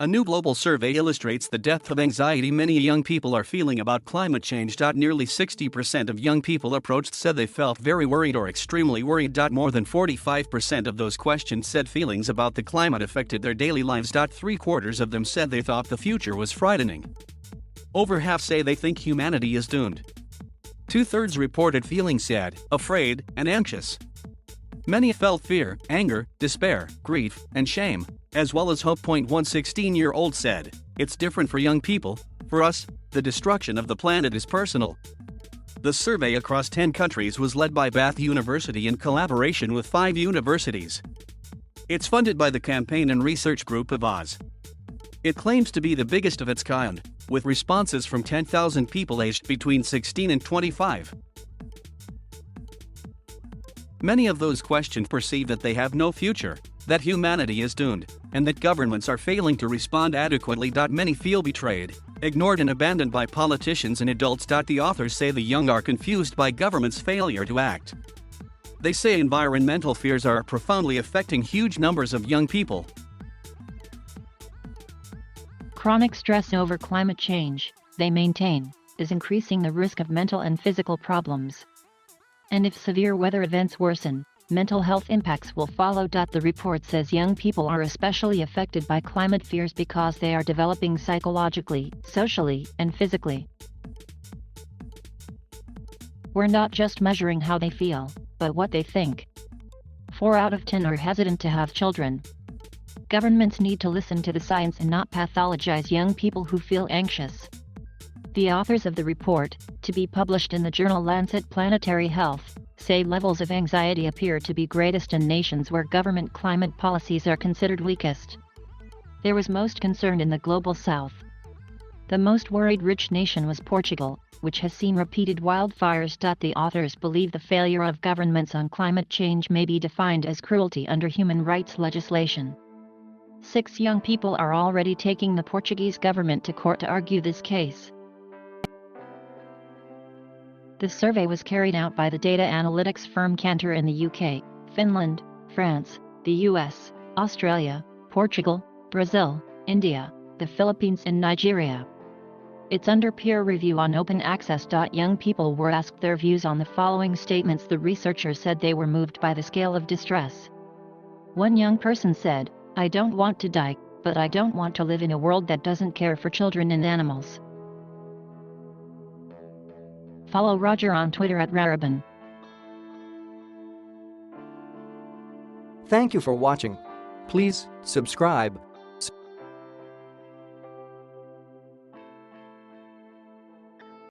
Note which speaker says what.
Speaker 1: A new global survey illustrates the depth of anxiety many young people are feeling about climate change. Nearly 60% of young people approached said they felt very worried or extremely worried. More than 45% of those questioned said feelings about the climate affected their daily lives. Three-quarters of them said they thought the future was frightening. Over half say they think humanity is doomed. Two-thirds reported feeling sad, afraid, and anxious. Many felt fear, anger, despair, grief, and shame, as well as hope. One 16-year-old said, "It's different for young people. For us, the destruction of the planet is personal." The survey across 10 countries was led by Bath University in collaboration with 5 universities. It's funded by the Campaign and Research Group of Oz. It claims to be the biggest of its kind, with responses from 10,000 people aged between 16 and 25. Many of those questioned perceive that they have no future, that humanity is doomed, and that governments are failing to respond adequately. Many feel betrayed, ignored and abandoned by politicians and adults. The authors say the young are confused by government's failure to act. They say environmental fears are profoundly affecting huge numbers of young people.
Speaker 2: Chronic stress over climate change, they maintain, is increasing the risk of mental and physical problems. And if severe weather events worsen, mental health impacts will follow. The report says young people are especially affected by climate fears because they are developing psychologically, socially, and physically. We're not just measuring how they feel, but what they think. 4 out of 10 are hesitant to have children. Governments need to listen to the science and not pathologize young people who feel anxious. The authors of the report, to be published in the journal Lancet Planetary Health, say levels of anxiety appear to be greatest in nations where government climate policies are considered weakest. There was most concern in the global south. The most worried rich nation was Portugal, which has seen repeated wildfires. The authors believe the failure of governments on climate change may be defined as cruelty under human rights legislation. 6 young people are already taking the Portuguese government to court to argue this case. The survey was carried out by the data analytics firm Cantor in the UK, Finland, France, the US, Australia, Portugal, Brazil, India, the Philippines and Nigeria. It's under peer review on open access. Young people were asked their views on the following statements. The researchers said they were moved by the scale of distress. One young person said, "I don't want to die, but I don't want to live in a world that doesn't care for children and animals." Follow Roger on Twitter @Raraban.
Speaker 3: Thank you for watching. Please subscribe.